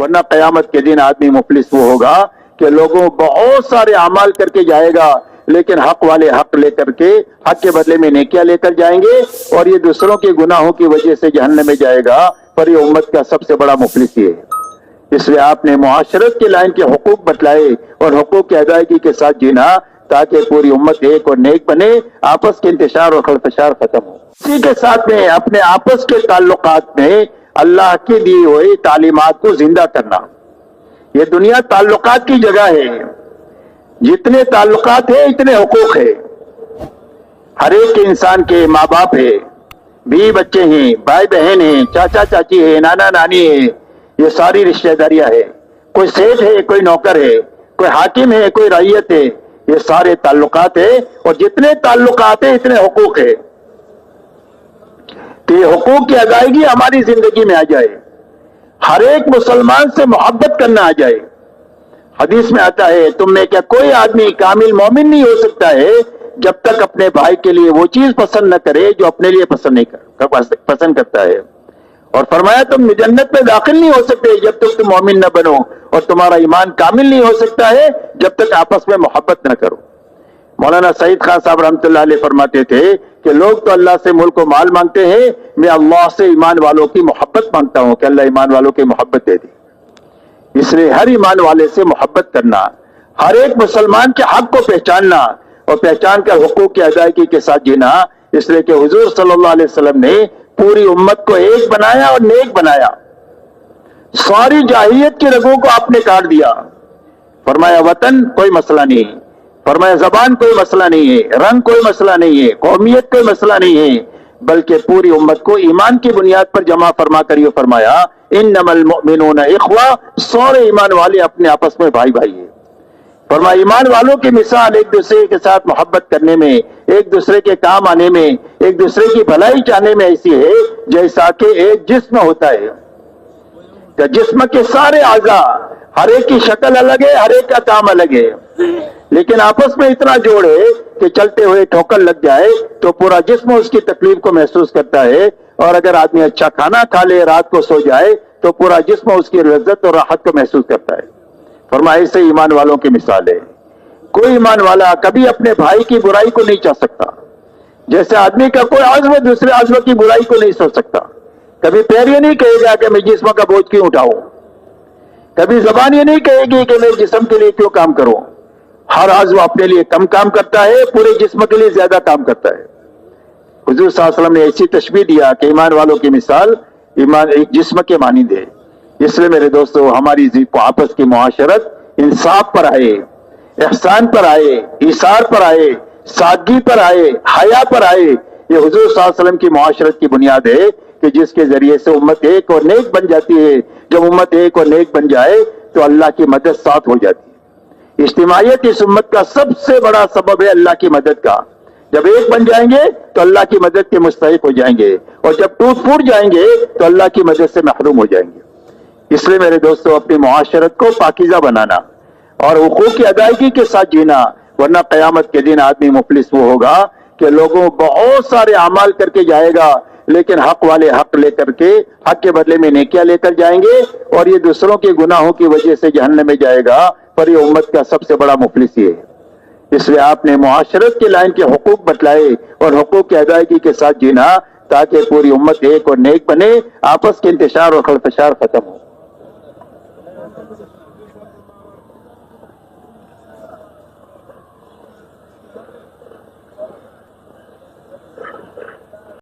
ورنہ قیامت کے دن آدمی مفلس وہ ہوگا کہ لوگوں بہت سارے اعمال کر کے جائے گا لیکن حق والے حق لے کر کے حق کے بدلے میں نیکیاں لے کر جائیں گے اور یہ دوسروں کے گناہوں کی وجہ سے جہنم میں جائے گا، پر یہ امت کا سب سے بڑا مفلس یہ ہے۔ اس لیے آپ نے معاشرت کے لائن کے حقوق بتلائے اور حقوق کی ادائیگی کے ساتھ جینا تاکہ پوری امت ایک اور نیک بنے، آپس کے انتشار اور خلفشار ختم ہو۔ اسی کے ساتھ میں اپنے آپس کے تعلقات میں اللہ کی دی ہوئی تعلیمات کو زندہ کرنا۔ یہ دنیا تعلقات کی جگہ ہے، جتنے تعلقات ہیں اتنے حقوق ہے۔ ہر ایک انسان کے ماں باپ ہے، بیوی بچے ہیں، بھائی بہن ہیں، چاچا چاچی ہے، نانا نانی ہے، یہ ساری رشتہ داریاں ہے۔ کوئی سیٹ ہے، کوئی نوکر ہے، کوئی حاکم ہے، کوئی رعیت ہے، یہ سارے تعلقات ہیں اور جتنے تعلقات ہیں اتنے حقوق ہے۔ تو یہ حقوق کی ادائیگی ہماری زندگی میں آ جائے، ہر ایک مسلمان سے محبت کرنا آ جائے۔ حدیث میں آتا ہے تم میں کیا کوئی آدمی کامل مومن نہیں ہو سکتا ہے جب تک اپنے بھائی کے لیے وہ چیز پسند نہ کرے جو اپنے لیے پسند کرتا ہے، اور فرمایا تم جنت میں داخل نہیں ہو سکتے جب تک تم مومن نہ بنو، اور تمہارا ایمان کامل نہیں ہو سکتا ہے جب تک آپس میں محبت نہ کرو۔ مولانا سعید خان صاحب رحمۃ اللہ علیہ فرماتے تھے کہ لوگ تو اللہ سے ملک و مال مانگتے ہیں، میں اللہ سے ایمان والوں کی محبت مانگتا ہوں کہ اللہ ایمان والوں کی محبت دے دی۔ اس لیے ہر ایمان والے سے محبت کرنا، ہر ایک مسلمان کے حق کو پہچاننا اور پہچان کر حقوق کی ادائیگی کے ساتھ جینا، اس لیے کہ حضور صلی اللہ علیہ وسلم نے پوری امت کو ایک بنایا اور نیک بنایا۔ ساری جاہلیت کی رگوں کو آپ نے کاٹ دیا۔ فرمایا وطن کوئی مسئلہ نہیں، فرمایا زبان کوئی مسئلہ نہیں ہے، رنگ کوئی مسئلہ نہیں ہے، قومیت کوئی مسئلہ نہیں ہے، بلکہ پوری امت کو ایمان کی بنیاد پر جمع فرما کر یہ فرمایا انما المؤمنون اخوہ، سارے ایمان والے اپنے آپس میں بھائی بھائی ہیں۔ فرمایا ایمان والوں کی مثال ایک دوسرے کے ساتھ محبت کرنے میں، ایک دوسرے کے کام آنے میں، ایک دوسرے کی بھلائی چاہنے میں ایسی ہے جیسا کہ ایک جسم ہوتا ہے کہ جسم کے سارے اعضاء، ہر ایک کی شکل الگ ہے، ہر ایک کا کام الگ ہے، لیکن آپس میں اتنا جوڑ ہے کہ چلتے ہوئے ٹھوکر لگ جائے تو پورا جسم اس کی تکلیف کو محسوس کرتا ہے، اور اگر آدمی اچھا کھانا کھا لے رات کو سو جائے تو پورا جسم اس کی لذت اور راحت کو محسوس کرتا ہے۔ فرمایا ایسے ایمان والوں کی مثال ہے۔ کوئی ایمان والا کبھی اپنے بھائی کی برائی کو نہیں چاہ سکتا، جیسے آدمی کا کوئی عضو دوسرے عضو کی برائی کو نہیں سوچ سکتا۔ کبھی پیر یہ نہیں کہے گا کہ میں جسم کا بوجھ کیوں اٹھاؤں، کبھی زبان یہ نہیں کہے گی کہ میں جسم کے لیے کیوں کام کروں۔ ہر عضو اپنے لیے کم کام کرتا ہے، پورے جسم کے لیے زیادہ کام کرتا ہے۔ حضور صلی اللہ علیہ وسلم نے ایسی تشبیہ دیا کہ ایمان والوں کی مثال ایمان ایک جسم کے مانند ہے۔ اس لیے میرے دوستو ہماری آپس کی معاشرت انصاف پر آئے، احسان پر آئے، ایثار پر آئے، سادگی پر آئے، حیا پر آئے۔ یہ حضور صلی اللہ علیہ وسلم کی معاشرت کی بنیاد ہے کہ جس کے ذریعے سے امت ایک اور نیک بن جاتی ہے۔ جب امت ایک اور نیک بن جائے تو اللہ کی مدد ساتھ ہو جاتی ہے۔ اجتماعیت اس امت کا سب سے بڑا سبب ہے اللہ کی مدد کا۔ جب ایک بن جائیں گے تو اللہ کی مدد کے مستحق ہو جائیں گے، اور جب ٹوٹ پھوٹ جائیں گے تو اللہ کی مدد سے محروم ہو جائیں گے۔ اس لیے میرے دوستو اپنی معاشرت کو پاکیزہ بنانا اور حقوق کی ادائیگی کے ساتھ جینا، ورنہ قیامت کے دن آدمی مفلس وہ ہوگا کہ لوگوں بہت سارے اعمال کر کے جائے گا لیکن حق والے حق لے کر کے حق کے بدلے میں نیکیاں لے کر جائیں گے، اور یہ دوسروں کے گناہوں کی وجہ سے جہنم میں جائے گا، پر یہ امت کا سب سے بڑا مفلس یہ ہے۔ اس لیے آپ نے معاشرت کے لائن کے حقوق بتلائے اور حقوق کی ادائیگی کے ساتھ جینا تاکہ پوری امت ایک اور نیک بنے، آپس کے انتشار اور خلفشار ختم ہو۔